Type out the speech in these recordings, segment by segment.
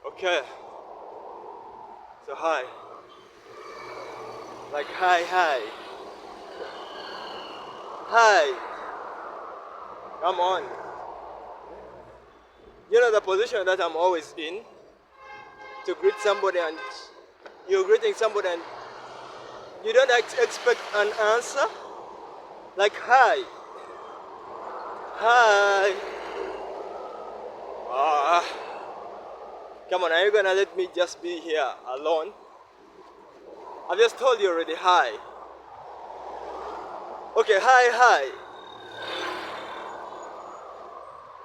Okay. So hi. Like hi, hi. Hi. Come on. You know the position that I'm always in? To greet somebody and you're greeting somebody and you don't expect an answer? Like hi. Hi. Ah. Come on, are you gonna let me just be here alone? I've just told you already hi. Okay, hi, hi.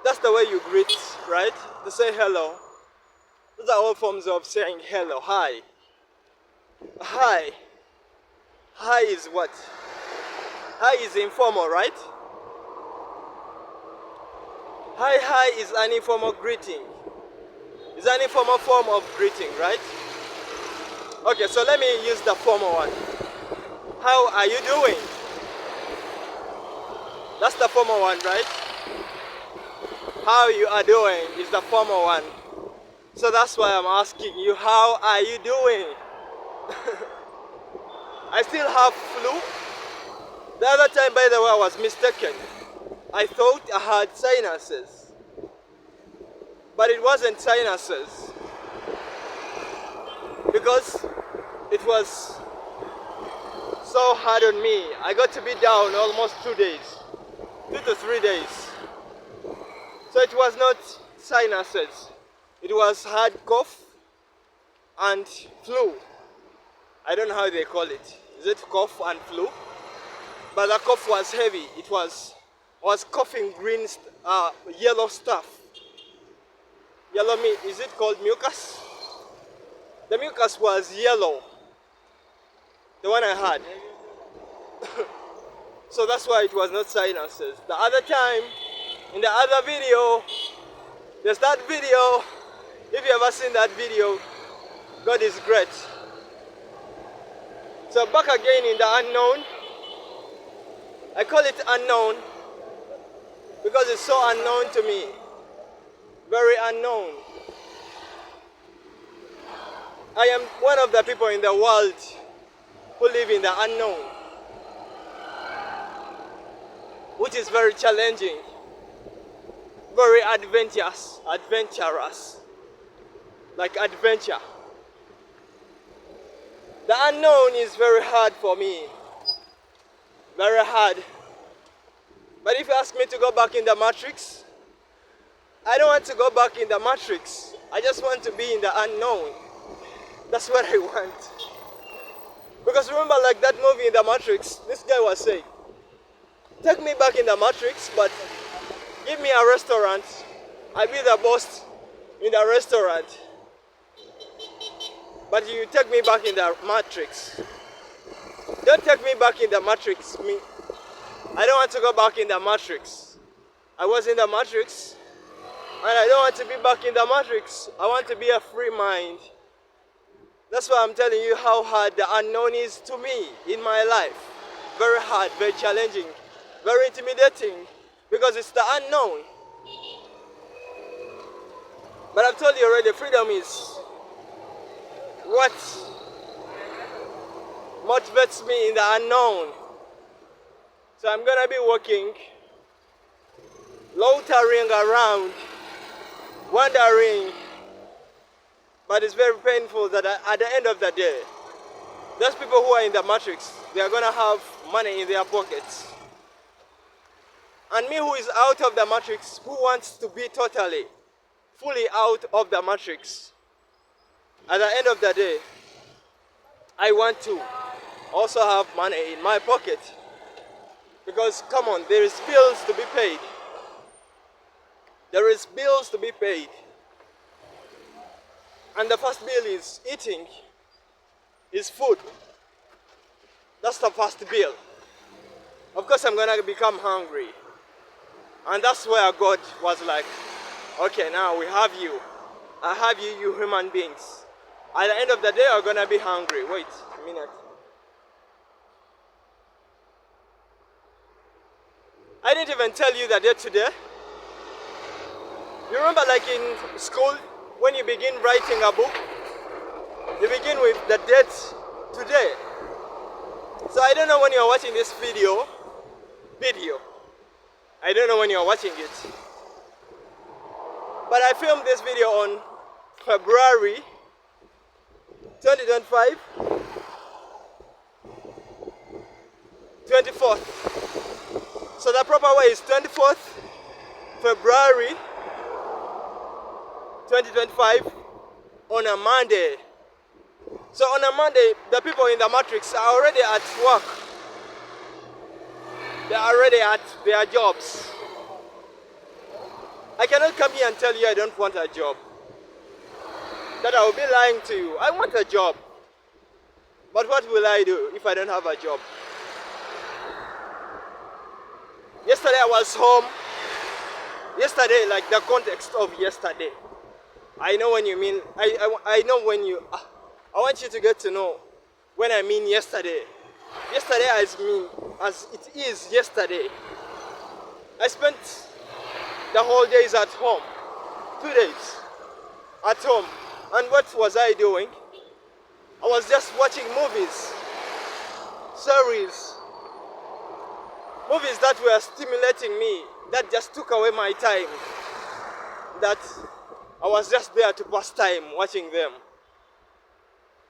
That's the way you greet, right? To say hello. Those are all forms of saying hello. Hi. Hi. Hi is what? Hi is informal, right? Hi, hi is an informal greeting. It's an informal form of greeting, right? Okay, so let me use the formal one. How are you doing? That's the formal one, right? How you are doing is the formal one. So that's why I'm asking you, how are you doing? I still have flu. The other time, by the way, I was mistaken. I thought I had sinuses. But it wasn't sinuses. Because it was so hard on me. I got to be down almost 2 days. 2 to 3 days. So it was not sinuses. It was hard cough and flu. I don't know how they call it. Is it cough and flu? But the cough was heavy. I was coughing yellow stuff. Yellow meat. Is it called mucus? The mucus was yellow. The one I had. So that's why it was not sinuses. The other time, in the other video, there's that video. If you ever seen that video, God is great. So back again in the unknown. I call it unknown because it's so unknown to me. Very unknown. I am one of the people in the world who live in the unknown, which is very challenging, very adventurous, like adventure. The unknown is very hard for me, very hard. But if you ask me to go back in the matrix, I don't want to go back in the matrix. I just want to be in the unknown. That's what I want. Because remember, like that movie in the Matrix, this guy was saying, take me back in the Matrix, but give me a restaurant. I'll be the boss in the restaurant. But you take me back in the Matrix. Don't take me back in the Matrix. I don't want to go back in the Matrix. I was in the Matrix, and I don't want to be back in the Matrix. I want to be a free mind. That's why I'm telling you how hard the unknown is to me in my life. Very hard, very challenging, very intimidating, because it's the unknown. But I've told you already, freedom is what motivates me in the unknown. So I'm gonna be walking, loitering around, wandering, but it's very painful that at the end of the day, those people who are in the matrix, they are gonna have money in their pockets. And me who is out of the matrix, who wants to be totally, fully out of the matrix, at the end of the day, I want to also have money in my pocket. Because come on, there is bills to be paid. There is bills to be paid. And the first bill is eating, is food. That's the first bill. Of course I'm gonna become hungry. And that's where God was like, okay, now we have you. I have you, you human beings. At the end of the day, you're gonna be hungry. Wait a minute. I didn't even tell you the day today. You remember like in school, when you begin writing a book, you begin with the date today. So I don't know when you're watching this video. I don't know when you're watching it. But I filmed this video on February 2025, 24th. So the proper way is 24th February 2025 on a Monday. So on a Monday, the people in the matrix are already at work. They are already at their jobs. I cannot come here and tell you I don't want a job. That I will be lying to you. I want a job. But what will I do if I don't have a job? Yesterday I was home. Yesterday, like the context of yesterday. I know when you mean, I know when you, I want you to get to know when I mean yesterday. Yesterday as it is yesterday. I spent the whole days at home. 2 days at home. And what was I doing? I was just watching movies, series, movies that were stimulating me, that just took away my time, that I was just there to pass time watching them.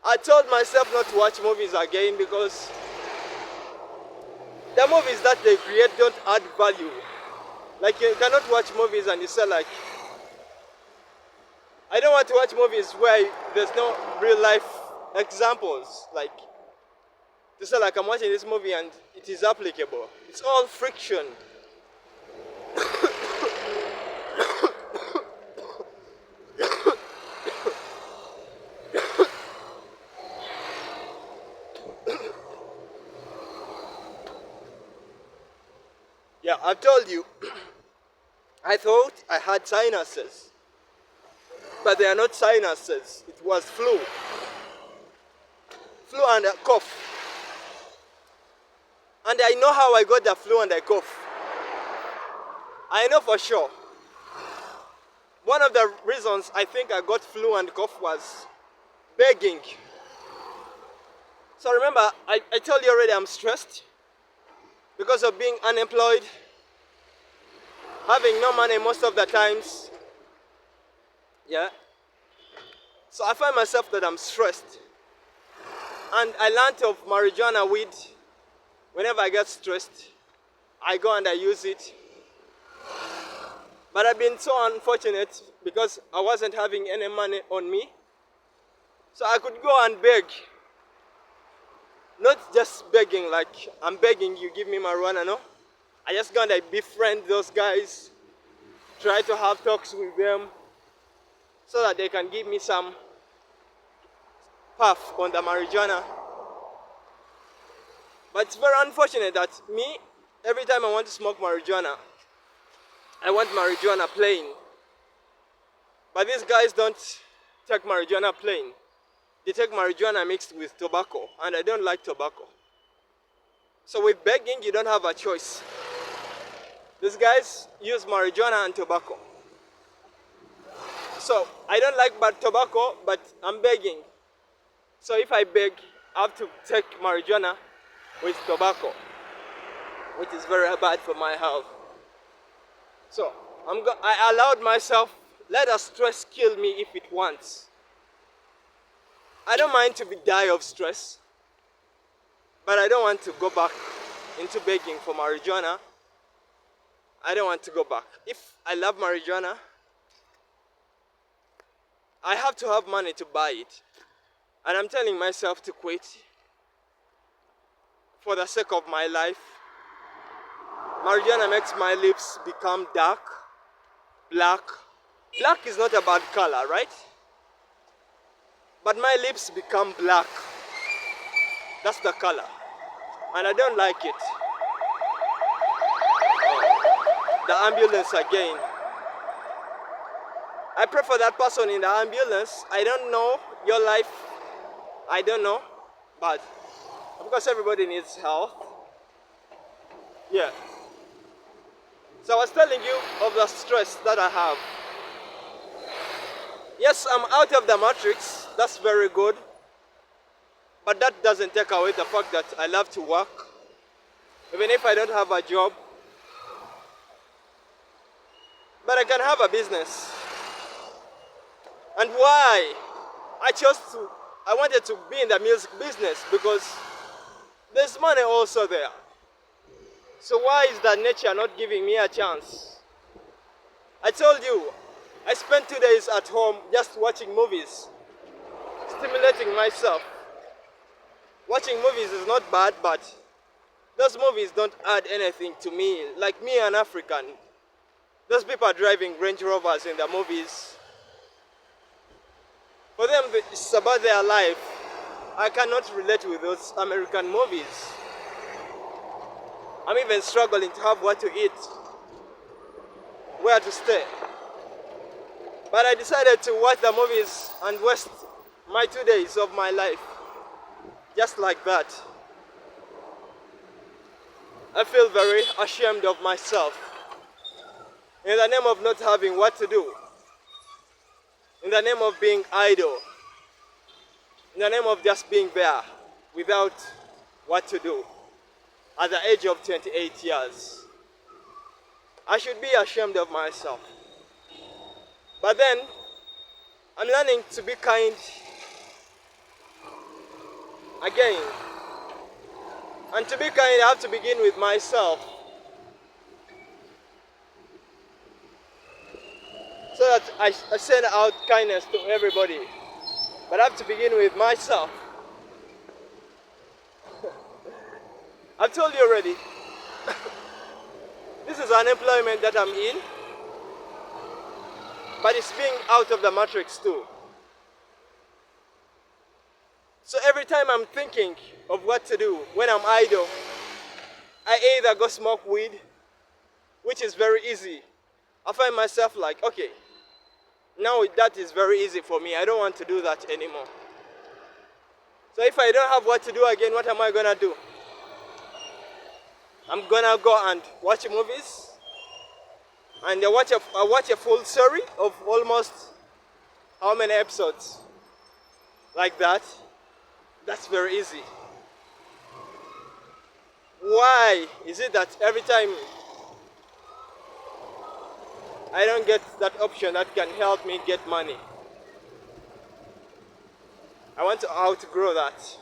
I told myself not to watch movies again because the movies that they create don't add value. Like you cannot watch movies and you say like, I don't want to watch movies where there's no real life examples. Like, to say like I'm watching this movie and it is applicable. It's all friction. Yeah, I've told you, I thought I had sinuses, but they are not sinuses. It was flu and a cough. And I know how I got the flu and the cough. I know for sure. One of the reasons I think I got flu and cough was begging. So remember, I told you already I'm stressed because of being unemployed, having no money most of the times. Yeah. So I find myself that I'm stressed. And I learned of marijuana weed. Whenever I get stressed, I go and I use it. But I've been so unfortunate because I wasn't having any money on me. So I could go and beg. Not just begging like I'm begging you give me marijuana, no. I just go and I befriend those guys, try to have talks with them so that they can give me some puff on the marijuana. But it's very unfortunate that me, every time I want to smoke marijuana, I want marijuana plain. But these guys don't take marijuana plain. They take marijuana mixed with tobacco, and I don't like tobacco. So with begging, you don't have a choice. These guys use marijuana and tobacco. So I don't like bad tobacco, but I'm begging. So if I beg, I have to take marijuana with tobacco, which is very bad for my health. So I allowed myself, let the stress kill me if it wants. I don't mind to die of stress, but I don't want to go back into begging for marijuana. I don't want to go back. If I love marijuana, I have to have money to buy it. And I'm telling myself to quit for the sake of my life. Marijuana makes my lips become dark, black. Black is not a bad color, right? But my lips become black. That's the color. And I don't like it. Oh, the ambulance again. I pray for that person in the ambulance. I don't know your life. I don't know. But because everybody needs health. Yeah. So I was telling you of the stress that I have. Yes, I'm out of the matrix. That's very good. But that doesn't take away the fact that I love to work. Even if I don't have a job. But I can have a business. And why? I wanted to be in the music business because there's money also there. So why is that nature not giving me a chance? I told you, I spent 2 days at home just watching movies, stimulating myself. Watching movies is not bad, but those movies don't add anything to me. Like me, an African, those people are driving Range Rovers in the movies. For them, it's about their life. I cannot relate with those American movies. I'm even struggling to have what to eat, where to stay. But I decided to watch the movies and waste my 2 days of my life. Just like that. I feel very ashamed of myself. In the name of not having what to do. In the name of being idle. In the name of just being there without what to do. At the age of 28 years. I should be ashamed of myself. But then, I'm learning to be kind again. And to be kind, I have to begin with myself. So that I send out kindness to everybody. But I have to begin with myself. I've told you already. This is unemployment that I'm in. But it's being out of the matrix too. So every time I'm thinking of what to do when I'm idle, I either go smoke weed, which is very easy. I find myself like, okay, now that is very easy for me. I don't want to do that anymore. So if I don't have what to do again, what am I gonna do? I'm gonna go and watch movies. And I watch a full series of almost how many episodes? Like that. That's very easy. Why is it that every time I don't get that option that can help me get money? I want to outgrow that.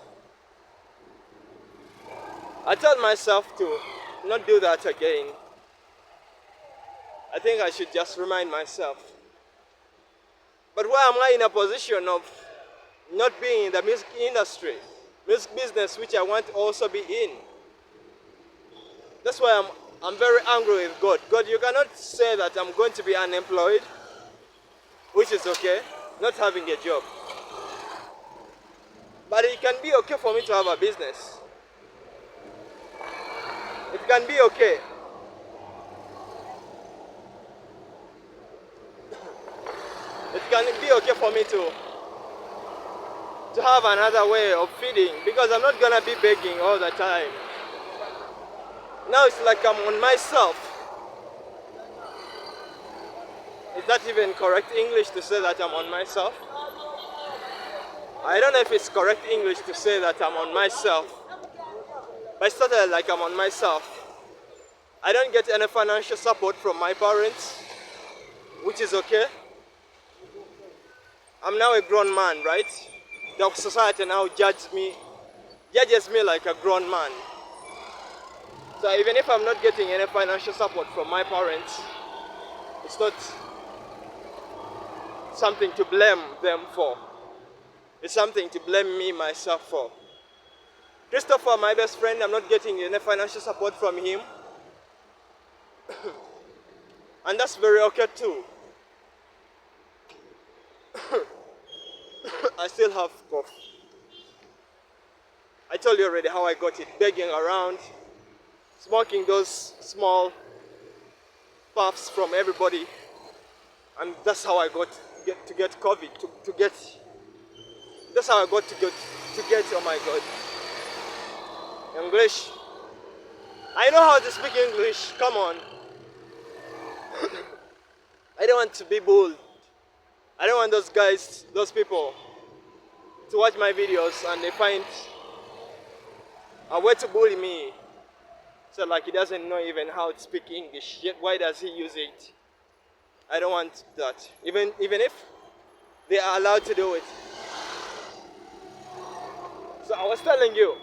I told myself to not do that again. I think I should just remind myself. But why am I in a position of not being in the music industry, music business, which I want to also be in? That's why I'm very angry with God. God, you cannot say that I'm going to be unemployed, which is okay, not having a job. But it can be okay for me to have a business. It can be okay. It can be okay for me to have another way of feeding, because I'm not gonna be begging all the time. Now it's like I'm on myself. Is that even correct English to say that I'm on myself? I don't know if it's correct English to say that I'm on myself. But it's totally like I'm on myself. I don't get any financial support from my parents, which is okay. I'm now a grown man, right? The society now judges me like a grown man. So even if I'm not getting any financial support from my parents, it's not something to blame them for. It's something to blame me myself for. Christopher, my best friend, I'm not getting any financial support from him. And that's very okay too. I still have cough. I told you already how I got it, begging around, smoking those small puffs from everybody, and that's how I got to get COVID. That's how I got to get. Oh my God, English. I know how to speak English. Come on. I don't want to be bold. I don't want those guys, those people, to watch my videos and they find a way to bully me. So like he doesn't know even how to speak English. Yet why does he use it? I don't want that. Even if they are allowed to do it. So I was telling you.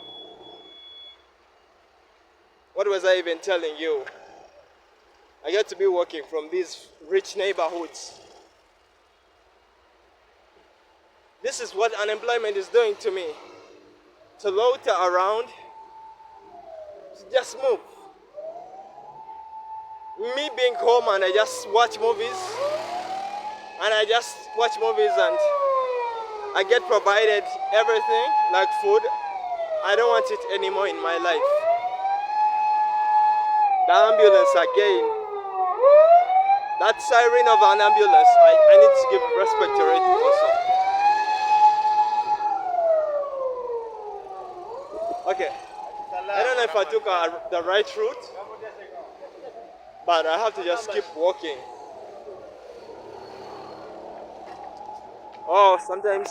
What was I even telling you? I get to be working from these rich neighborhoods. This is what unemployment is doing to me. To loiter around, to just move. Me being home and I just watch movies. And I just watch movies and I get provided everything, like food. I don't want it anymore in my life. The ambulance again. That siren of an ambulance, I need to give respect to it also. Okay, I don't know if I took the right route, but I have to just keep walking. Oh, sometimes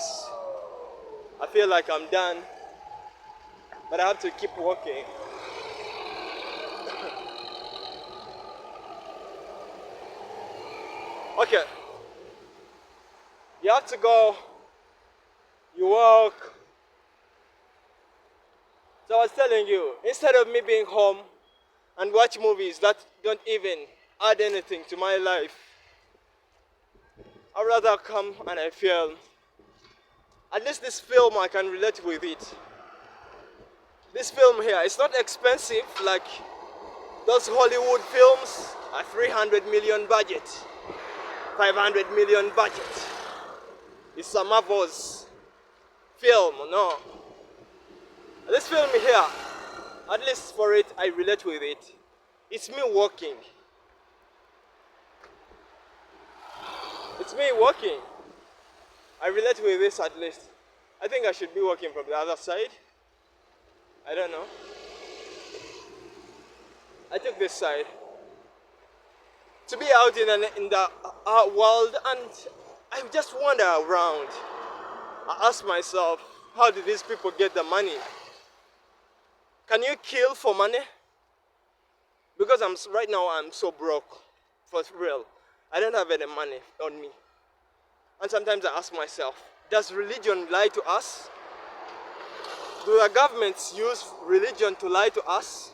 I feel like I'm done, but I have to keep walking. Okay, you have to go, you walk. So I was telling you, instead of me being home and watch movies that don't even add anything to my life, I'd rather come and I film. At least this film I can relate with it. This film here, it's not expensive like those Hollywood films, a 300 million budget, 500 million budget. It's a Marvel's film, no. This film here, at least for it, I relate with it. It's me walking. It's me walking. I relate with this at least. I think I should be walking from the other side. I don't know. I took this side. To be out in the world, and I just wander around. I ask myself, how do these people get the money? Can you kill for money? Because right now I'm so broke, for real. I don't have any money on me. And sometimes I ask myself, does religion lie to us? Do the governments use religion to lie to us?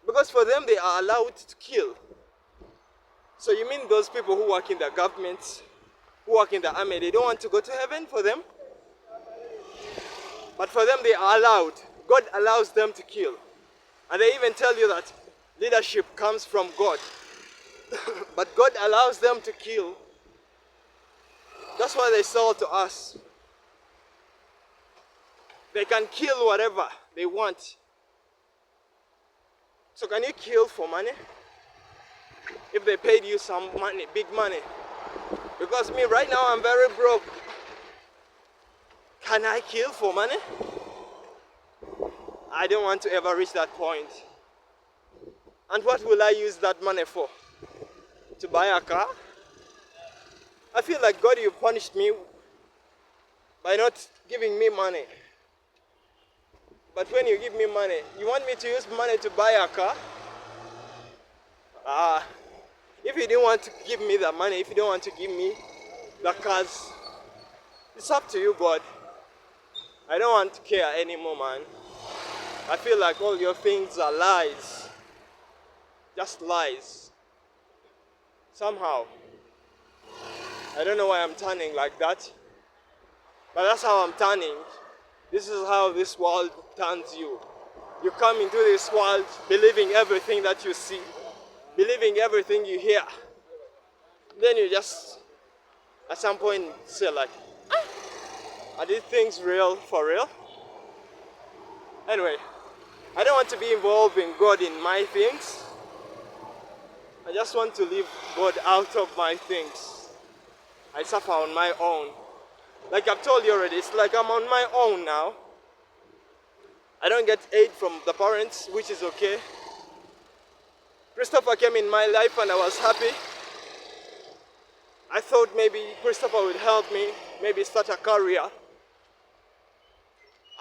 Because for them they are allowed to kill. So you mean those people who work in the government, who work in the army, they don't want to go to heaven for them? But for them they are allowed. God allows them to kill. And they even tell you that leadership comes from God. But God allows them to kill. That's why they sell to us. They can kill whatever they want. So can you kill for money? If they paid you some money, big money. Because me right now I'm very broke. Can I kill for money? I don't want to ever reach that point. And what will I use that money for? To buy a car? I feel like God, you punished me by not giving me money. But when you give me money, you want me to use money to buy a car? If you didn't want to give me the money, if you don't want to give me the cars, it's up to you, God. I don't want to care anymore, man. I feel like all your things are lies. Just lies. Somehow. I don't know why I'm turning like that. But that's how I'm turning. This is how this world turns you. You come into this world believing everything that you see. Believing everything you hear. Then you just, at some point, say like, are these things real for real? Anyway, I don't want to be involving God in my things. I just want to leave God out of my things. I suffer on my own. Like I've told you already, it's like I'm on my own now. I don't get aid from the parents, which is okay. Christopher came in my life and I was happy. I thought maybe Christopher would help me, maybe start a career.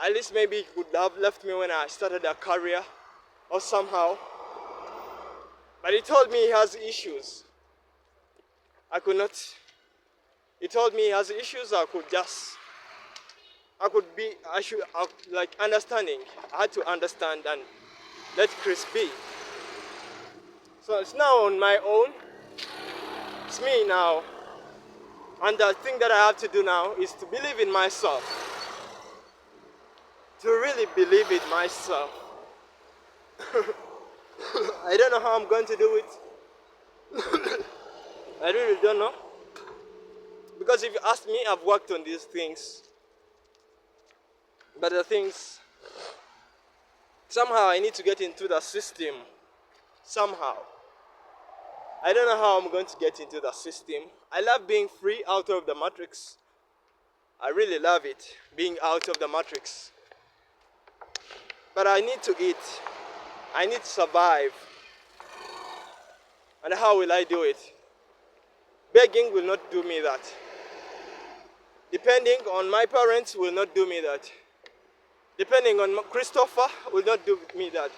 At least maybe he could have left me when I started a career or somehow. But he told me he has issues. He told me he has issues. I should like understanding. I had to understand and let Chris be. So it's now on my own. It's me now. And the thing that I have to do now is to believe in myself. To really believe in myself. I don't know how I'm going to do it. I really don't know. Because if you ask me, I've worked on these things. But the things, somehow I need to get into the system. Somehow. I don't know how I'm going to get into the system. I love being free out of the matrix. I really love it, being out of the matrix. But I need to eat. I need to survive. And how will I do it? Begging will not do me that. Depending on my parents will not do me that. Depending on Christopher will not do me that.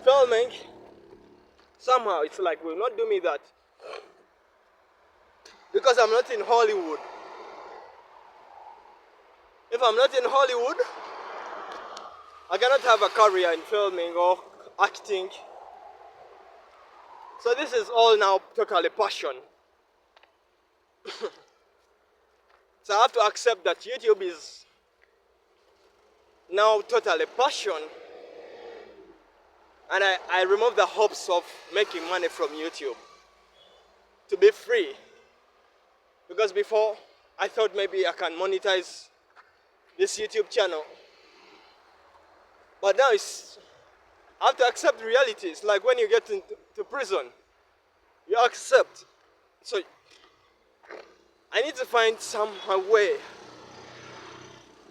Filming, somehow it's like will not do me that. Because I'm not in Hollywood. If I'm not in Hollywood, I cannot have a career in filming or acting. So this is all now totally passion. So I have to accept that YouTube is now totally passion. And I remove the hopes of making money from YouTube. To be free. Because before, I thought maybe I can monetize this YouTube channel. But now I have to accept reality. It's like when you get into prison. You accept. So, I need to find some way.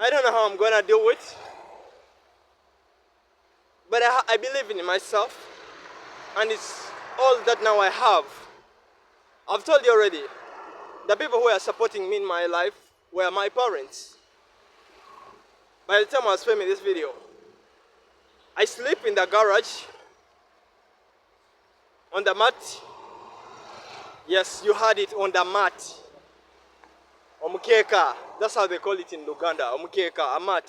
I don't know how I'm gonna do it. But I believe in myself. And it's all that now I have. I've told you already. The people who are supporting me in my life were my parents. By the time I was filming this video, I sleep in the garage on the mat. Yes, you heard it, on the mat. Omukeka, that's how they call it in Uganda. Omukeka, a mat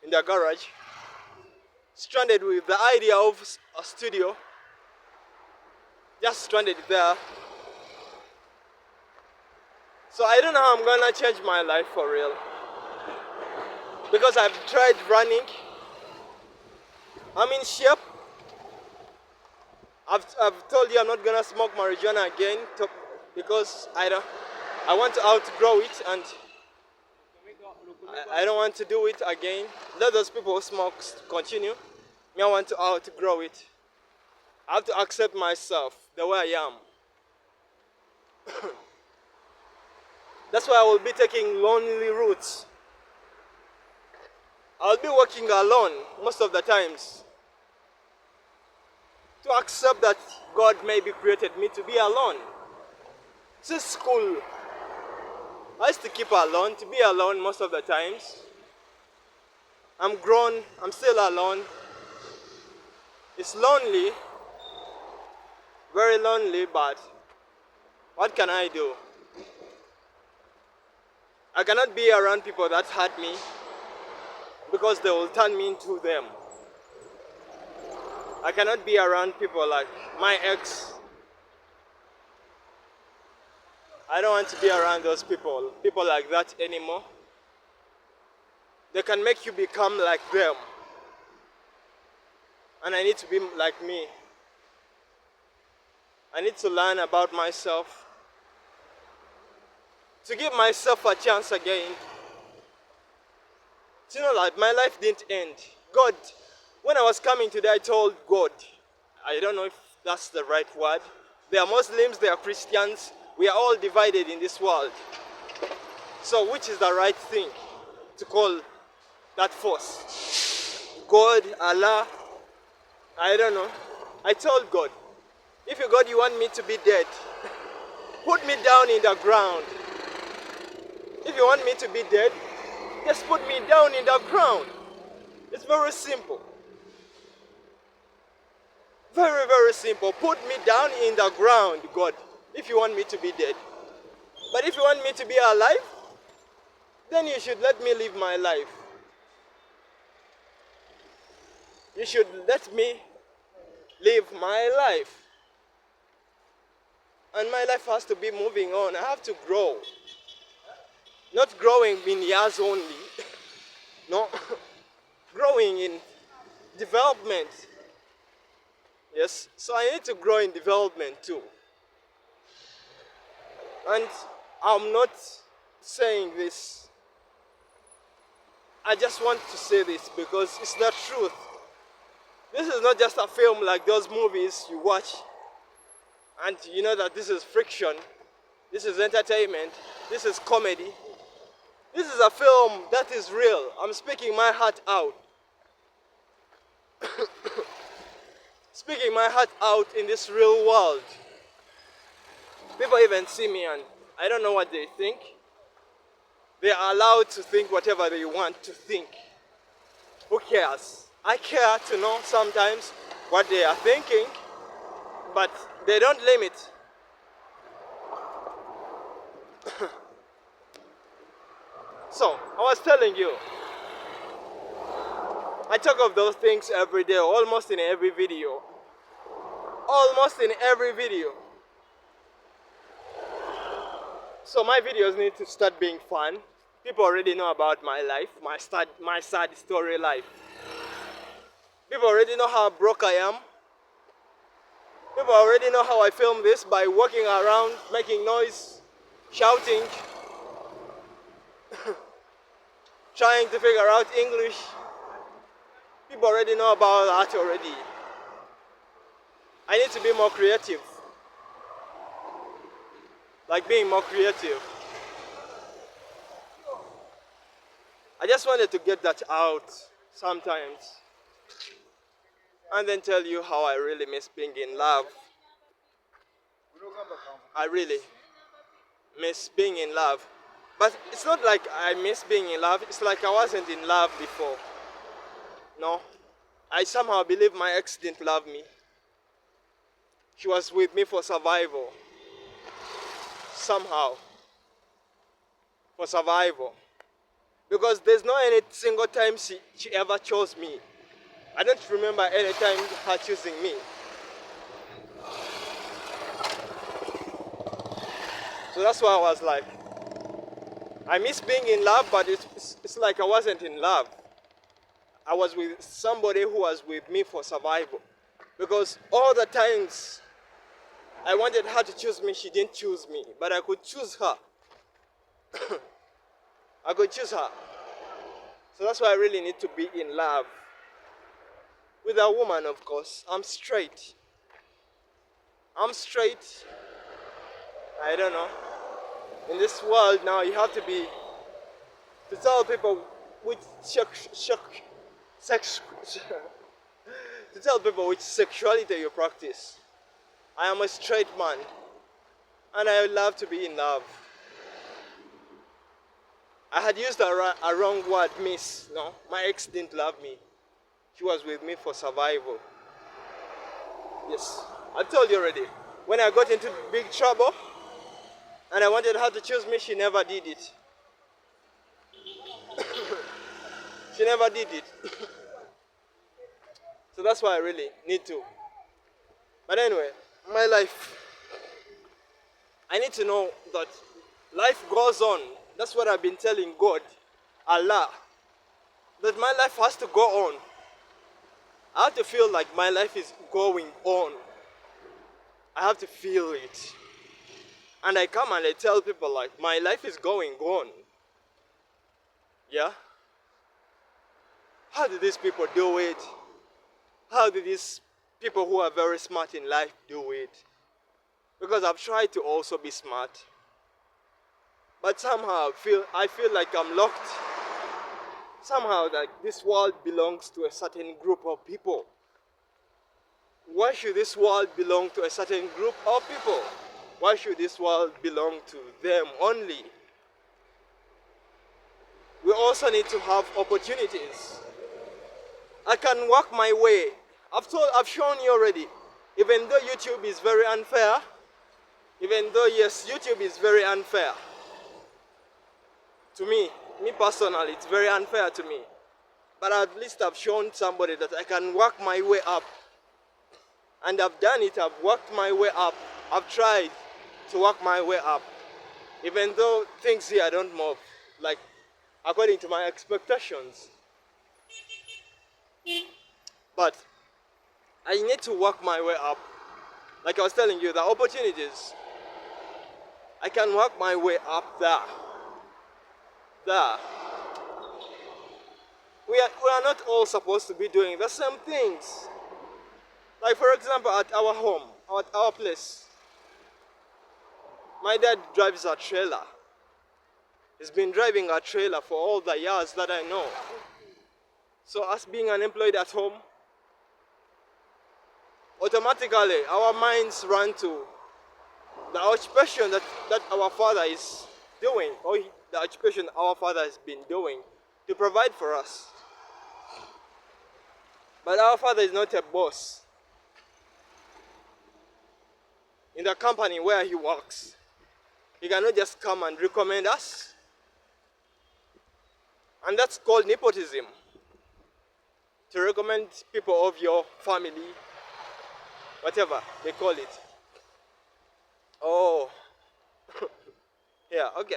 in the garage. Stranded with the idea of a studio. Just stranded there. So I don't know how I'm gonna change my life for real. Because I've tried running. I'm in shape. I've told you I'm not gonna smoke marijuana again because I want to outgrow it, and I don't want to do it again. Let those people who smoke continue. Me, I want to outgrow it. I have to accept myself the way I am. That's why I will be taking lonely routes. I'll be working alone most of the times. To accept that God maybe created me to be alone. Since school, I used to keep alone, to be alone most of the times. I'm grown, I'm still alone. It's lonely, very lonely, but what can I do? I cannot be around people that hurt me because they will turn me into them. I cannot be around people like my ex. I don't want to be around those people like that anymore. They can make you become like them. And I need to be like me. I need to learn about myself. To give myself a chance again. You know, like my life didn't end. God, when I was coming today, I told God, I don't know if that's the right word. They are Muslims, they are Christians. We are all divided in this world. So which is the right thing to call that force? God, Allah, I don't know. I told God, if you God you want me to be dead, put me down in the ground. If you want me to be dead, just put me down in the ground. It's very simple. Very, very simple. Put me down in the ground, God, if you want me to be dead. But if you want me to be alive, then you should let me live my life. You should let me live my life. And my life has to be moving on. I have to grow. Not growing in years only. No. Growing in development. Yes. So I need to grow in development too. And I'm not saying this. I just want to say this because it's the truth. This is not just a film like those movies you watch and you know that this is friction, this is entertainment, this is comedy. This is a film that is real. I'm speaking my heart out. Speaking my heart out in this real world. People even see me and I don't know what they think. They are allowed to think whatever they want to think. Who cares? I care to know sometimes what they are thinking, but they don't limit. So, I was telling you, I talk of those things every day, almost in every video. Almost in every video. So my videos need to start being fun. People already know about my life, my sad story life. People already know how broke I am. People already know how I film this by walking around, making noise, shouting, trying to figure out English. People already know about that already. I need to be more creative. Like being more creative. I just wanted to get that out sometimes. And then tell you how I really miss being in love. I really miss being in love. But it's not like I miss being in love. It's like I wasn't in love before. No. I somehow believe my ex didn't love me. She was with me for survival. Somehow. For survival. Because there's no any single time she ever chose me. I don't remember any time her choosing me. So that's why I was like, I miss being in love, but it's like I wasn't in love. I was with somebody who was with me for survival. Because all the times I wanted her to choose me, she didn't choose me. But I could choose her. I could choose her. So that's why I really need to be in love. With a woman, of course. I'm straight. I'm straight. I don't know. In this world now, you have to tell people which to tell people which sexuality you practice. I am a straight man. And I love to be in love. I had used a wrong word, miss. No, my ex didn't love me. She was with me for survival. Yes, I told you already. When I got into big trouble and I wanted her to choose me, she never did it. She never did it. So that's why I really need to. But anyway, my life. I need to know that life goes on. That's what I've been telling God, Allah. That my life has to go on. I have to feel like my life is going on. I have to feel it. And I come and I tell people like, my life is going on. Yeah? How do these people do it? How do these people who are very smart in life do it? Because I've tried to also be smart. But somehow I feel like I'm locked. Somehow like this world belongs to a certain group of people. Why should this world belong to a certain group of people? Why should this world belong to them only? We also need to have opportunities. I can work my way. I've shown you already. Even though YouTube is very unfair, even though yes, YouTube is very unfair. To me personally, it's very unfair to me. But at least I've shown somebody that I can work my way up. And I've done it, I've worked my way up. I've tried to work my way up. Even though things here don't move, like, according to my expectations. But I need to work my way up. Like I was telling you, the opportunities, I can work my way up there. We are not all supposed to be doing the same things. Like for example, at our home, at our place, my dad drives a trailer. He's been driving a trailer for all the years that I know. So us being unemployed at home, automatically our minds run to the occupation that our father is doing, or the occupation our father has been doing to provide for us. But our father is not a boss in the company where he works. He cannot just come and recommend us. And that's called nepotism. To recommend people of your family, whatever they call it. Oh, yeah, okay.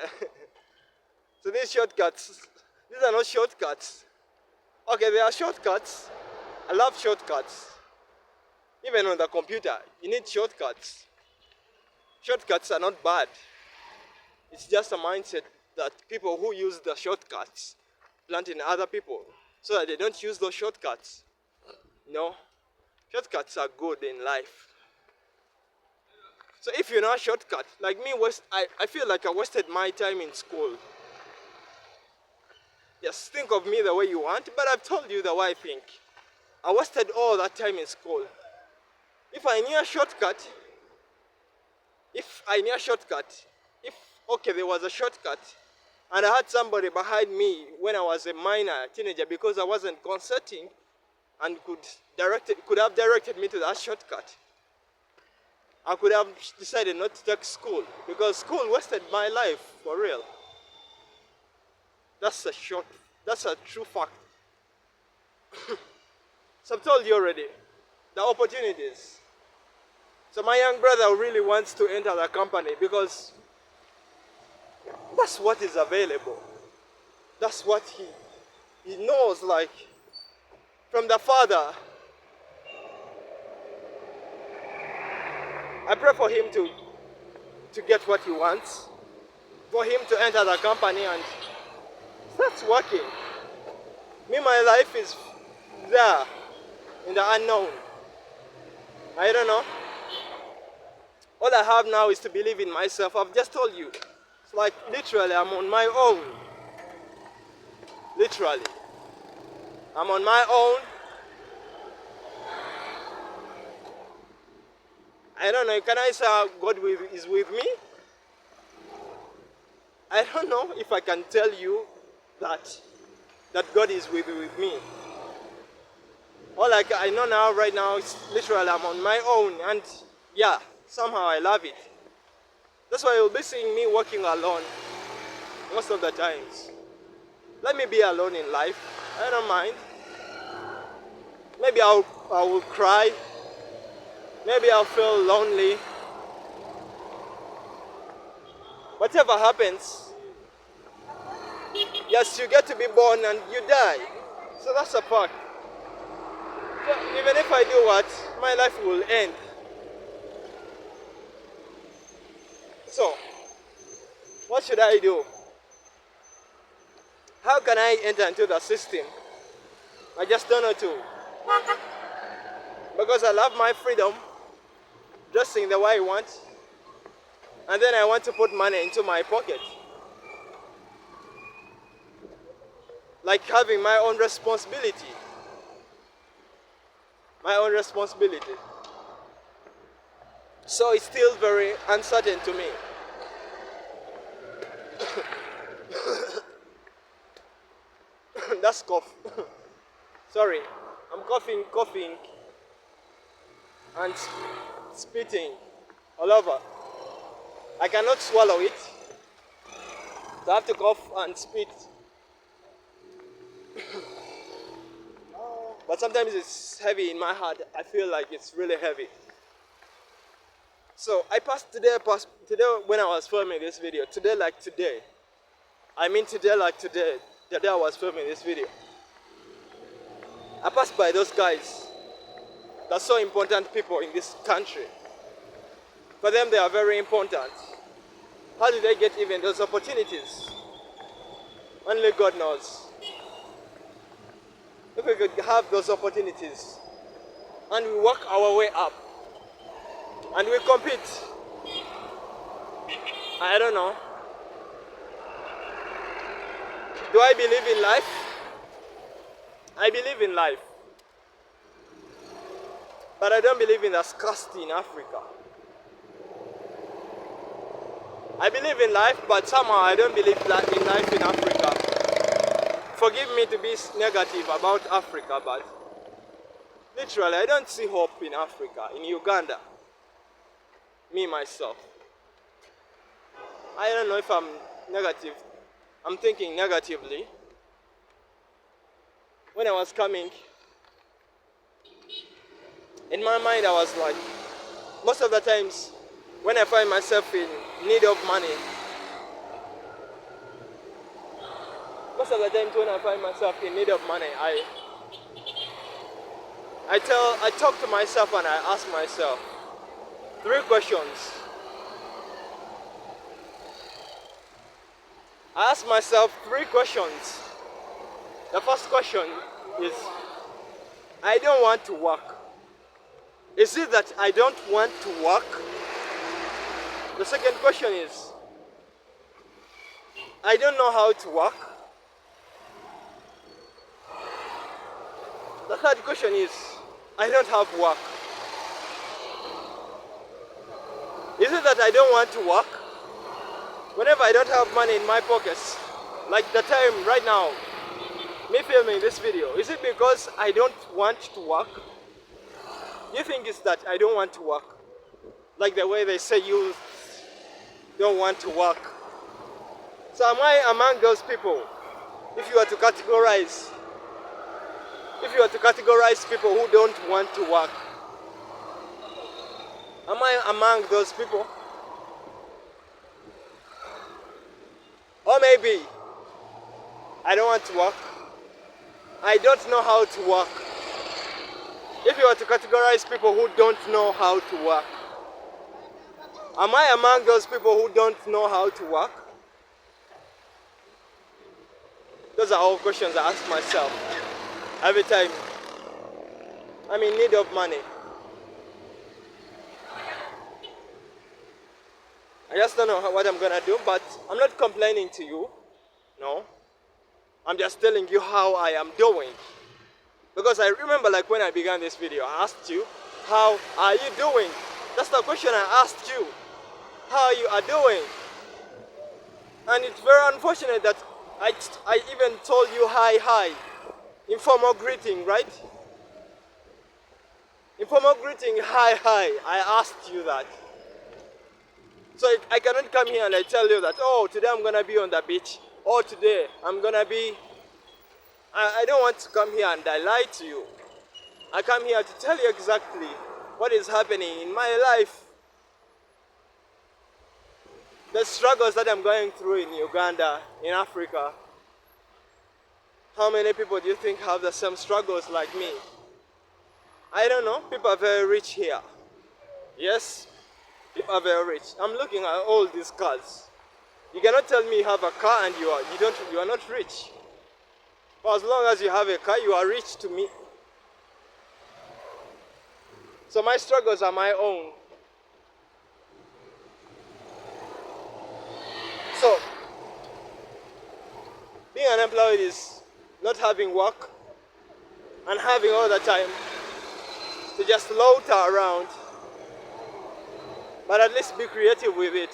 So these shortcuts, these are not shortcuts. Okay, they are shortcuts. I love shortcuts. Even on the computer, you need shortcuts. Shortcuts are not bad. It's just a mindset that people who use the shortcuts plant in other people so that they don't use those shortcuts. No, shortcuts are good in life. So if you know a shortcut, like me, I feel like I wasted my time in school. Just think of me the way you want, but I've told you the way I think. I wasted all that time in school. If I knew a shortcut, there was a shortcut, and I had somebody behind me when I was a minor teenager because I wasn't consenting and could have directed me to that shortcut. I could have decided not to take school because school wasted my life for real. That's a true fact. So I've told you already, the opportunities. So my young brother really wants to enter the company because that's what is available. That's what he knows, like, from the father. I pray for him to get what he wants, for him to enter the company and start working. Me, my life is there in the unknown. I don't know. All I have now is to believe in myself. I've just told you. It's like literally I'm on my own. Literally. I'm on my own. I don't know, can I say God is with me? I don't know if I can tell you that God is with me. All I know now, right now, is literally I'm on my own, and yeah, somehow I love it. That's why you'll be seeing me walking alone most of the times. Let me be alone in life. I don't mind. Maybe I will cry. Maybe I'll feel lonely. Whatever happens, yes, you get to be born and you die. So that's a fact. So even if I do what, my life will end. So, what should I do? How can I enter into the system? I just don't know to. Because I love my freedom, dressing the way I want, and then I want to put money into my pocket. like having my own responsibility. My own responsibility. So it's still very uncertain to me. That's cough. Sorry, I'm coughing, and spitting all over. I cannot swallow it, so I have to cough and spit. But sometimes it's heavy in my heart. I feel like it's really heavy. So I passed today when I was filming this video. Today like today. I mean today like today. The day I was filming this video. I passed by those guys. They're so important people in this country. For them, they are very important. How did they get even those opportunities? Only God knows. If we could have those opportunities and we work our way up and we compete, I don't know. Do I believe in life? I believe in life. But I don't believe in the scarcity in Africa. I believe in life, but somehow I don't believe in life in Africa. Forgive me to be negative about Africa, but literally I don't see hope in Africa, in Uganda. Me, myself. I don't know if I'm negative. I'm thinking negatively. When I was coming, in my mind I was like, most of the times when I find myself in need of money, I talk to myself and I ask myself 3 questions. I ask myself 3 questions. The first question is, I don't want to work. Is it that I don't want to work? The second question is, I don't know how to work. The third question is, I don't have work. Is it that I don't want to work? Whenever I don't have money in my pockets, like the time right now, me filming this video, is it because I don't want to work? You think it's that I don't want to work? Like the way they say you don't want to work. So am I among those people? If you were to categorize people who don't want to work, am I among those people? Or maybe I don't want to work. I don't know how to work. If you were to categorize people who don't know how to work, am I among those people who don't know how to work? Those are all questions I ask myself every time I'm in need of money. I just don't know what I'm gonna do, but I'm not complaining to you. No. I'm just telling you how I am doing. Because I remember, like, when I began this video, I asked you, how are you doing? That's the question I asked you. How you are doing? And it's very unfortunate that I even told you hi. Informal greeting, right? Informal greeting, hi. I asked you that. So I cannot come here and I tell you that, oh, today I'm gonna be on the beach. Or today I'm gonna be... I don't want to come here and I lie to you. I come here to tell you exactly what is happening in my life. The struggles that I'm going through in Uganda, in Africa. How many people do you think have the same struggles like me? I don't know. People are very rich here. Yes, people are very rich. I'm looking at all these cars. You cannot tell me you have a car and you are not rich. For as long as you have a car, you are rich to me. So my struggles are my own. So being unemployed is not having work, and having all the time to just loiter around. But at least be creative with it.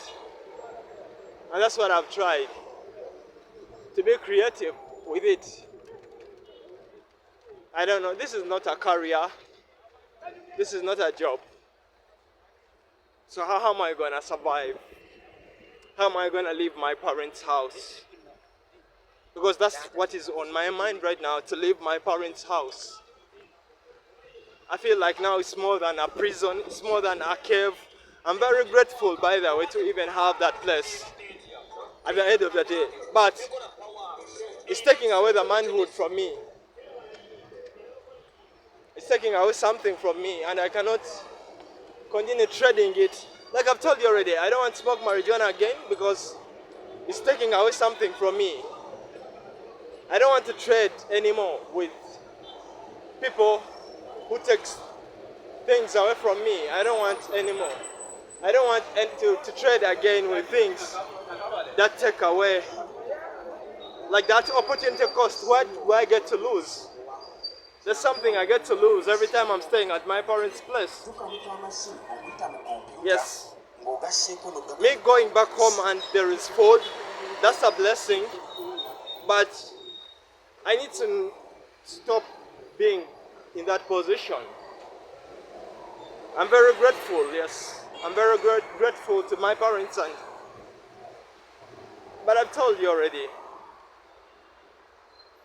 And that's what I've tried. To be creative with it. I don't know, this is not a career. This is not a job. So how am I gonna survive? How am I gonna leave my parents' house? Because that's what is on my mind right now, to leave my parents' house. I feel like now it's more than a prison, it's more than a cave. I'm very grateful, by the way, to even have that place at the end of the day. But it's taking away the manhood from me. It's taking away something from me, and I cannot continue trading it. Like I've told you already, I don't want to smoke marijuana again because it's taking away something from me. I don't want to trade anymore with people who take things away from me. I don't want anymore. I don't want to trade again with things that take away. Like that opportunity cost, what do I get to lose? There's something I get to lose every time I'm staying at my parents' place. Yes. Me going back home and there is food, that's a blessing. But I need to stop being in that position. I'm very grateful, yes. I'm very grateful to my parents, but I've told you already.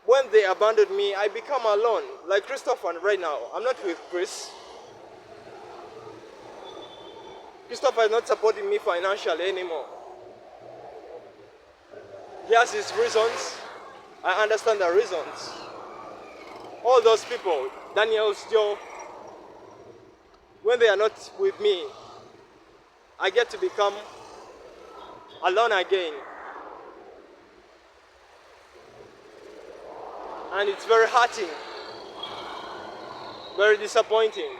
When they abandoned me, I become alone. Like Christopher right now. I'm not with Chris. Christopher is not supporting me financially anymore. He has his reasons. I understand the reasons. All those people, Daniel's Joe, when they are not with me, I get to become alone again. And it's very hurting, very disappointing.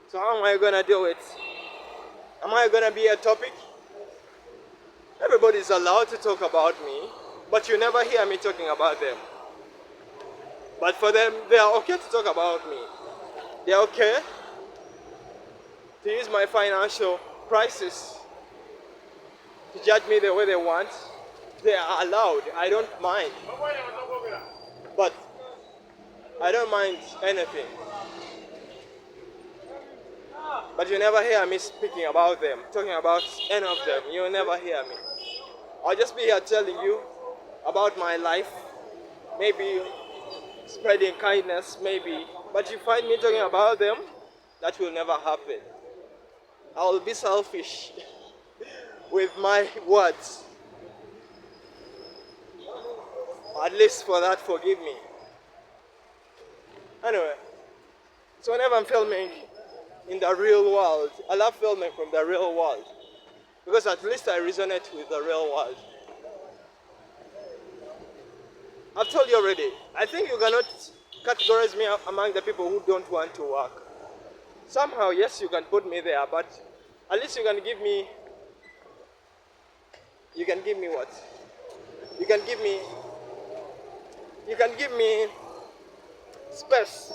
So how am I gonna do it? Am I gonna be a topic? Everybody's allowed to talk about me, but you never hear me talking about them. But for them, they are okay to talk about me. They are okay to use my financial crisis to judge me the way they want. They are allowed. I don't mind. But I don't mind anything. But you never hear me speaking about them, talking about any of them. You never hear me. I'll just be here telling you about my life. Maybe spreading kindness, maybe. But you find me talking about them, that will never happen. I will be selfish with my words. At least for that, forgive me. Anyway, so whenever I'm filming in the real world, I love filming from the real world. Because at least I resonate with the real world. I've told you already, I think you cannot categorize me among the people who don't want to work. Somehow, yes, you can put me there, but at least you can give me what? You can give me space.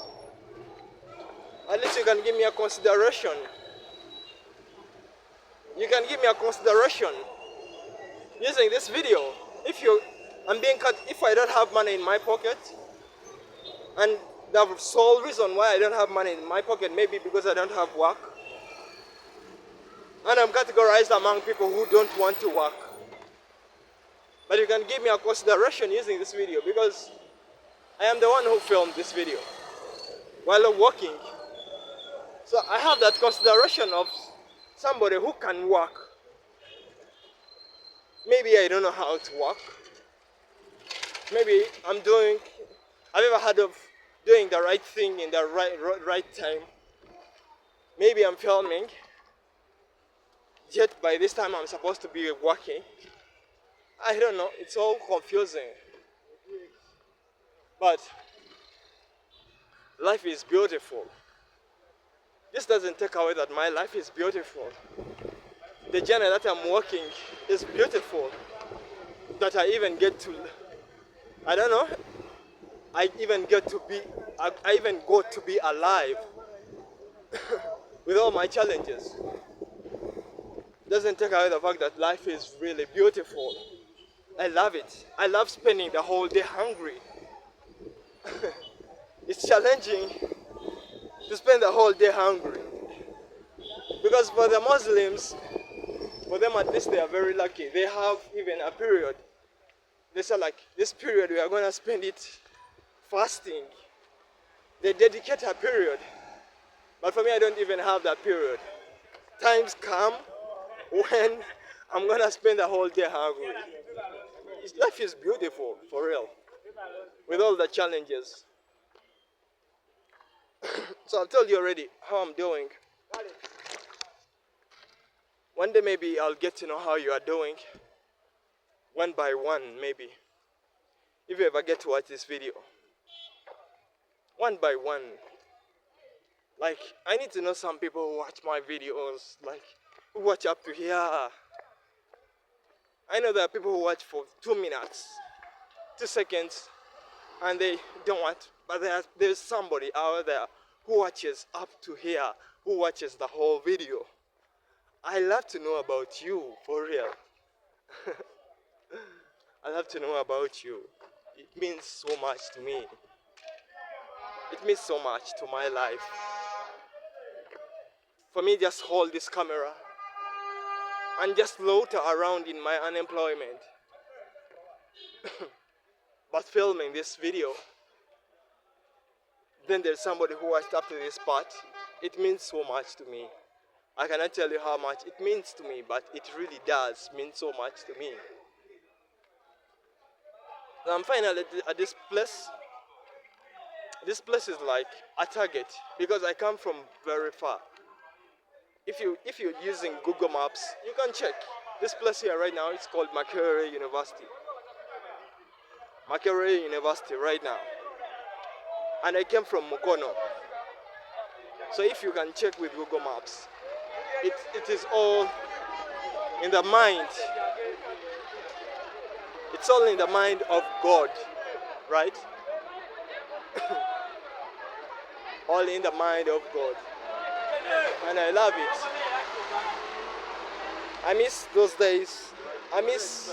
At least you can give me a consideration. You can give me a consideration using this video. If I don't have money in my pocket, and the sole reason why I don't have money in my pocket, maybe because I don't have work, and I'm categorized among people who don't want to work. But you can give me a consideration using this video, because I am the one who filmed this video while I'm working. So I have that consideration of somebody who can work. Maybe I don't know how to work. Maybe have you ever heard of doing the right thing in the right time? Maybe I'm filming, yet by this time I'm supposed to be working. I don't know, it's all confusing. But life is beautiful. This doesn't take away that my life is beautiful. The journey that I'm walking is beautiful. that I even get to, I don't know, I even get to be, I even got to be alive with all my challenges. Doesn't take away the fact that life is really beautiful. I love it. I love spending the whole day hungry. It's challenging to spend the whole day hungry. Because for the Muslims, for them at least they are very lucky. They have even a period. They say like, this period we are going to spend it fasting. They dedicate a period. But for me, I don't even have that period. Times come when I'm going to spend the whole day hungry. Life is beautiful, for real. With all the challenges. So I've told you already how I'm doing. One day maybe I'll get to know how you are doing. One by one, maybe. If you ever get to watch this video. One by one. Like, I need to know some people who watch my videos. Like, who watch up to here. I know there are people who watch for 2 minutes, 2 seconds, and they don't watch. But there's somebody out there who watches up to here, who watches the whole video. I love to know about you, for real. I love to know about you. It means so much to me. It means so much to my life. For me, just hold this camera and just float around in my unemployment. But filming this video, then there's somebody who watched up to this part. It means so much to me. I cannot tell you how much it means to me, but it really does mean so much to me. And I'm finally at this place. This place is like a target because I come from very far. If you're using Google Maps, you can check. This place here right now, it's called Makerere University. Makerere University right now. And I came from Mukono. So if you can check with Google Maps, it is all in the mind. It's all in the mind of God, right? All in the mind of God. And I love it. I miss those days. I miss,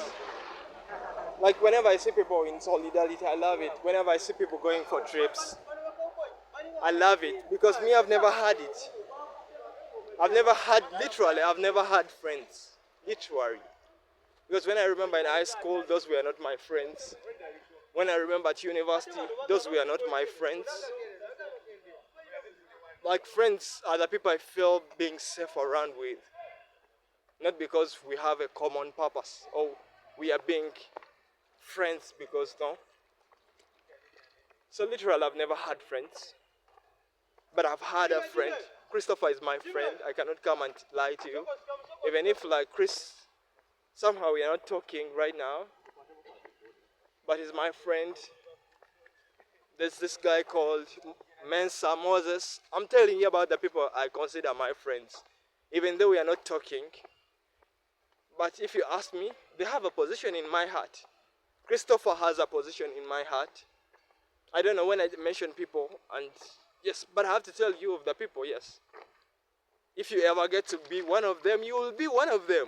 like whenever I see people in solidarity, I love it. Whenever I see people going for trips, I love it. Because me, I've never had it. I've never had friends. Literally. Because when I remember in high school, those were not my friends. When I remember at university, those were not my friends. Like friends are the people I feel being safe around with. Not because we have a common purpose or we are being friends because no. So literally I've never had friends. But I've had a friend. Christopher is my friend. I cannot come and lie to you. Even if like Chris, somehow we are not talking right now. But he's my friend. There's this guy called Mensa Moses. I'm telling you about the people I consider my friends. Even though we are not talking. But if you ask me, they have a position in my heart. Christopher has a position in my heart. I don't know when I mention people, and yes, but I have to tell you of the people, yes. If you ever get to be one of them, you will be one of them.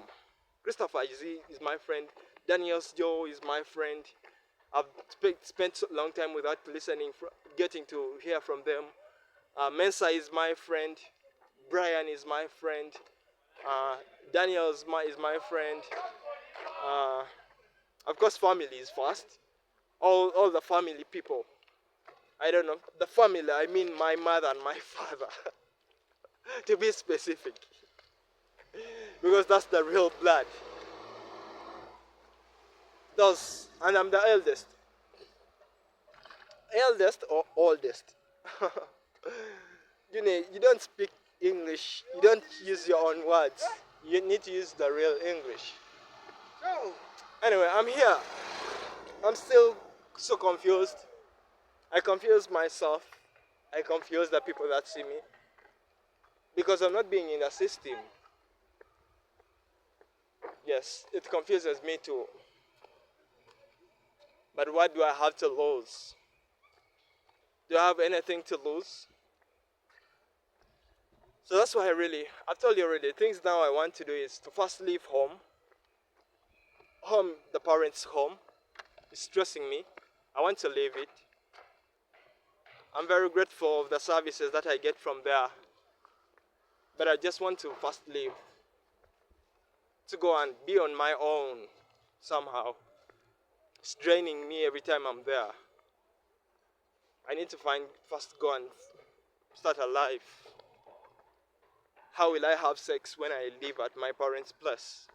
Christopher is my friend. Daniel's Joe is my friend. I've spent a long time without listening, getting to hear from them. Mensa is my friend. Brian is my friend. Daniel is my friend. Of course, family is first. All the family people. I don't know. The family, I mean my mother and my father. To be specific. Because that's the real blood. And I'm the eldest. Eldest or oldest? You know, you don't speak English. You don't use your own words. You need to use the real English. Anyway, I'm here. I'm still so confused. I confuse myself. I confuse the people that see me. Because I'm not being in the system. Yes, it confuses me too. But what do I have to lose? Do I have anything to lose? So that's why I've told you already, things now I want to do is to first leave home. The parents' home, is stressing me. I want to leave it. I'm very grateful of the services that I get from there. But I just want to first leave. To go and be on my own somehow. It's draining me every time I'm there. I need to first go and start a life. How will I have sex when I live at my parents' place?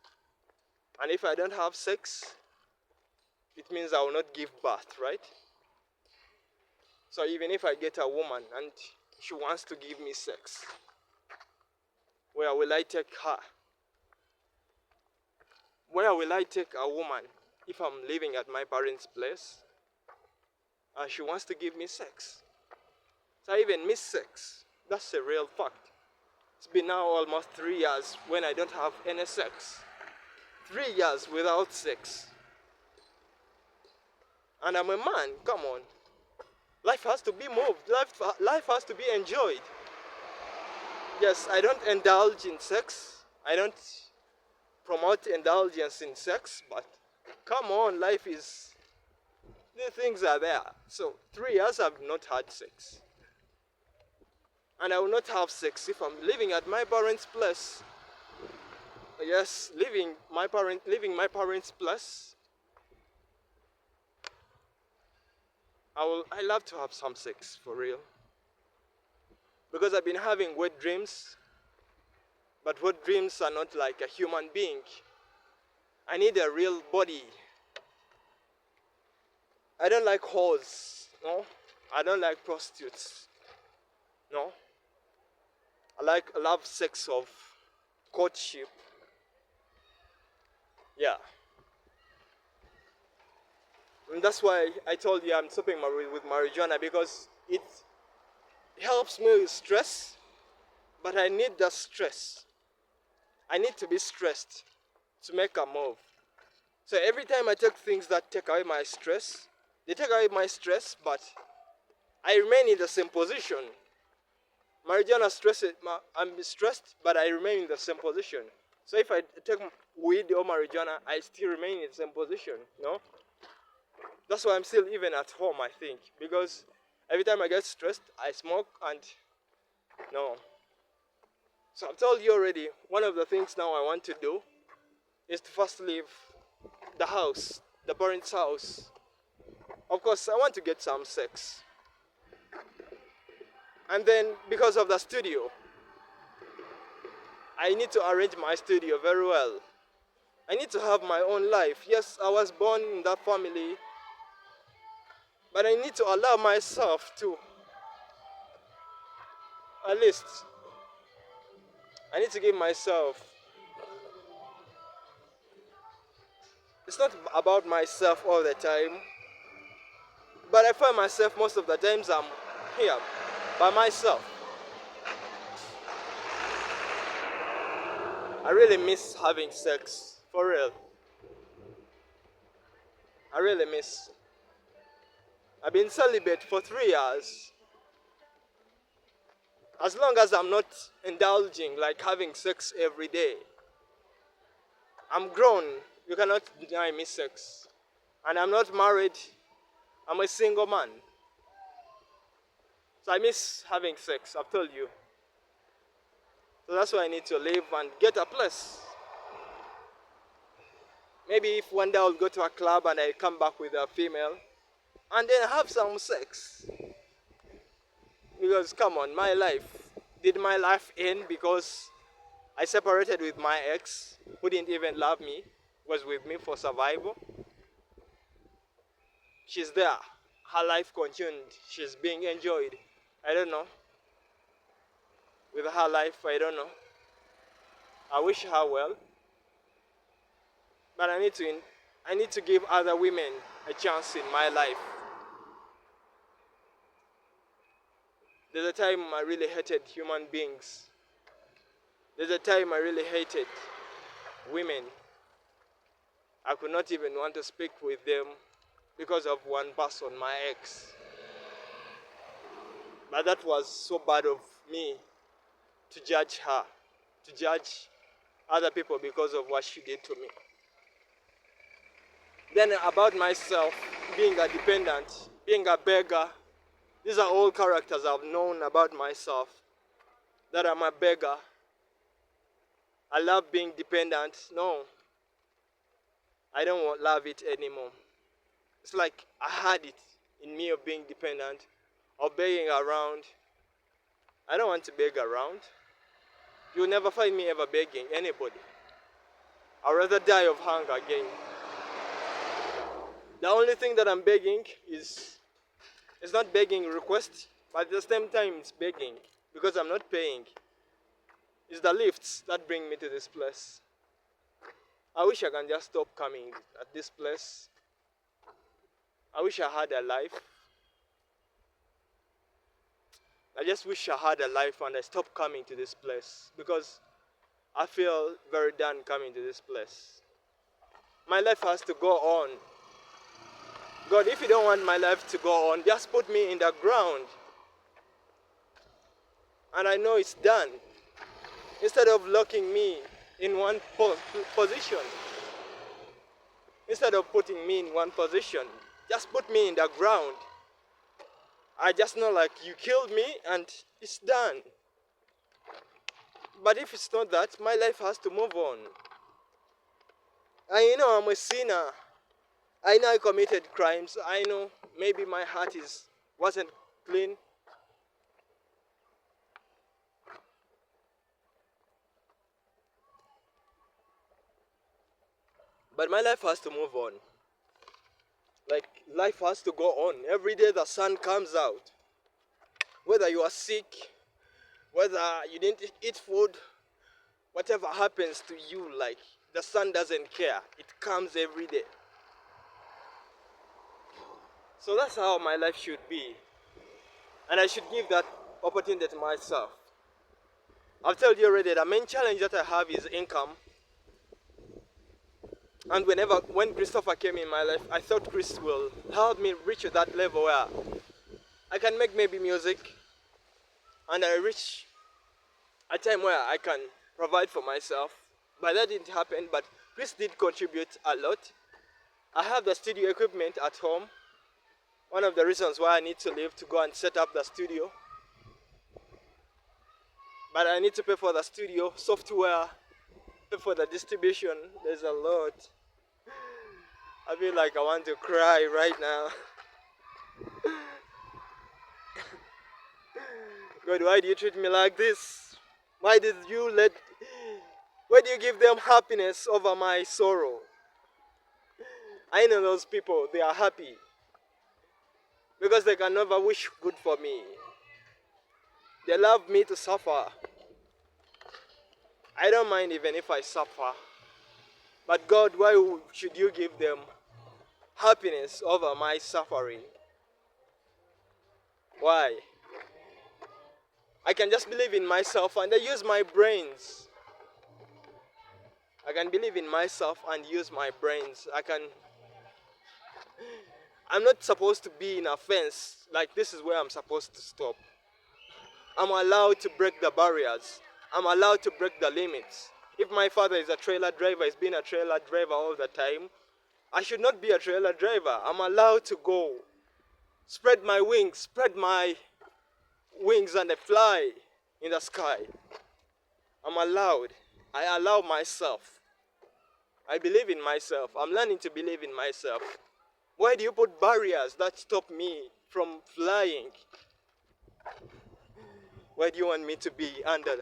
And if I don't have sex, it means I will not give birth, right? So even if I get a woman and she wants to give me sex, where will I take her? Where will I take a woman if I'm living at my parents' place and she wants to give me sex? So I even miss sex. That's a real fact. It's been now almost 3 years when I don't have any sex. 3 years without sex. And I'm a man, come on. Life has to be moved. Life has to be enjoyed. Yes, I don't indulge in sex. I don't promote indulgence in sex, but come on, the things are there. So 3 years I've not had sex. And I will not have sex if I'm living at my parents' place. Yes, living my parents' place. I love to have some sex, for real. Because I've been having wet dreams. But wet dreams are not like a human being. I need a real body. I don't like whores, no? I don't like prostitutes, no? I love sex of courtship. Yeah. And that's why I told you I'm stopping with marijuana, because it helps me with stress, but I need the stress. I need to be stressed to make a move. So every time I take things that take away my stress, they take away my stress, but I remain in the same position. Marijuana I'm stressed, but I remain in the same position. So if I take weed or marijuana, I still remain in the same position, no? That's why I'm still even at home, I think. Because every time I get stressed, I smoke and no. So I've told you already, one of the things now I want to do is to first leave the house, the parents' house. Of course, I want to get some sex. And then, because of the studio, I need to arrange my studio very well. I need to have my own life. Yes, I was born in that family, but I need to allow myself to, at least, I need to give myself, it's not about myself all the time, but I find myself most of the times I'm here by myself. I really miss having sex, for real. I really miss. I've been celibate for 3 years. As long as I'm not indulging, like having sex every day. I'm grown, you cannot deny me sex. And I'm not married, I'm a single man. So I miss having sex, I've told you. So that's why I need to leave and get a place. Maybe if one day I'll go to a club and I come back with a female, and then have some sex. Because come on, did my life end because I separated with my ex, who didn't even love me, was with me for survival? She's there, her life continued, she's being enjoyed. I don't know. With her life, I don't know. I wish her well. But I need to give other women a chance in my life. There's a time I really hated human beings. There's a time I really hated women. I could not even want to speak with them. because of one person, my ex. But that was so bad of me to judge her, to judge other people because of what she did to me. Then about myself, being a dependent, being a beggar, these are all characters I've known about myself, that I'm a beggar. I love being dependent. No, I don't love it anymore. It's like I had it in me of being dependent, of begging around. I don't want to beg around. You'll never find me ever begging anybody. I'd rather die of hunger again. The only thing that I'm begging is, it's not begging request, but at the same time it's begging because I'm not paying. It's the lifts that bring me to this place. I wish I can just stop coming at this place. I wish I had a life. I just wish I had a life and I stopped coming to this place because I feel very done coming to this place. My life has to go on. God, if you don't want my life to go on, just put me in the ground. And I know it's done. Instead of locking me in one position. Instead of putting me in one position, just put me in the ground. I just know like you killed me and it's done. But if it's not that, my life has to move on. And you know I'm a sinner. I know I committed crimes. I know maybe my heart wasn't clean. But my life has to move on. Like life has to go on. Every day the sun comes out. Whether you are sick, whether you didn't eat food, whatever happens to you, like the sun doesn't care. It comes every day. So that's how my life should be. And I should give that opportunity to myself. I've told you already, the main challenge that I have is income. And when Christopher came in my life, I thought Chris will help me reach that level where I can make maybe music and I reach a time where I can provide for myself. But that didn't happen, but Chris did contribute a lot. I have the studio equipment at home. One of the reasons why I need to leave to go and set up the studio. But I need to pay for the studio, software, pay for the distribution. There's a lot. I feel like I want to cry right now. God, why do you treat me like this? Why do you give them happiness over my sorrow? I know those people, they are happy because they can never wish good for me. They love me to suffer. I don't mind even if I suffer. But God, why should you give them happiness over my suffering? Why? I can just believe in myself and I use my brains. I can believe in myself and use my brains. I'm not supposed to be in a fence, like this is where I'm supposed to stop. I'm allowed to break the barriers. I'm allowed to break the limits. If my father is a trailer driver, he's been a trailer driver all the time, I should not be a trailer driver. I'm allowed to go. Spread my wings and I fly in the sky. I'm allowed. I allow myself. I believe in myself. I'm learning to believe in myself. Why do you put barriers that stop me from flying? Why do you want me to be under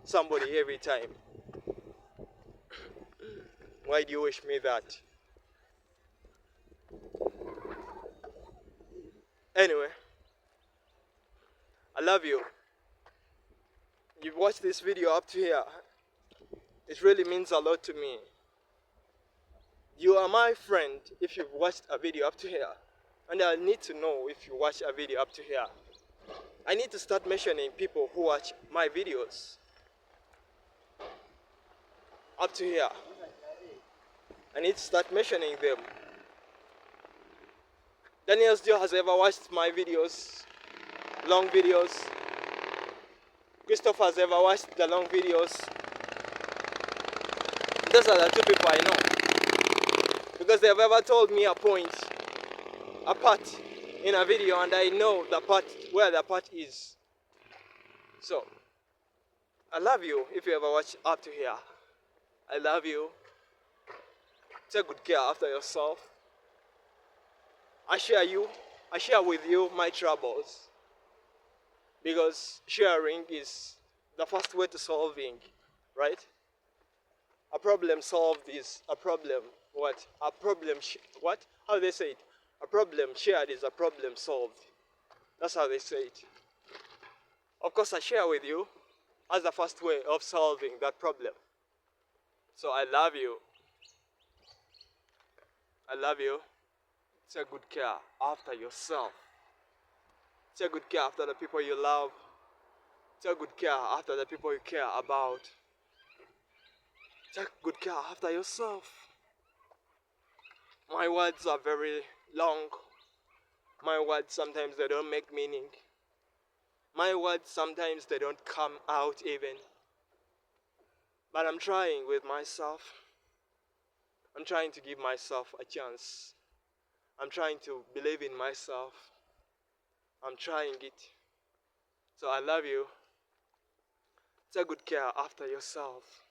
somebody every time? Why do you wish me that? Anyway, I love you. You've watched this video up to here. It really means a lot to me. You are my friend if you've watched a video up to here. And I need to know if you watch a video up to here. I need to start mentioning people who watch my videos up to here. I need to start mentioning them. Daniel still has ever watched my videos, long videos. Christopher has ever watched the long videos. Those are the two people I know. Because they have ever told me a point, a part in a video, and I know the part, where the part is. So, I love you if you ever watch up to here. I love you. Take good care after yourself. I share with you my troubles. Because sharing is the first way to solving, right? A problem solved is a problem. What? A problem, what? How they say it? A problem shared is a problem solved. That's how they say it. Of course, I share with you as the first way of solving that problem. So I love you. I love you. Take good care after yourself. Take good care after the people you love. Take good care after the people you care about. Take good care after yourself. My words are very long. My words sometimes they don't make meaning. My words sometimes they don't come out even. But I'm trying with myself. I'm trying to give myself a chance. I'm trying to believe in myself. I'm trying it. So I love you. Take good care after yourself.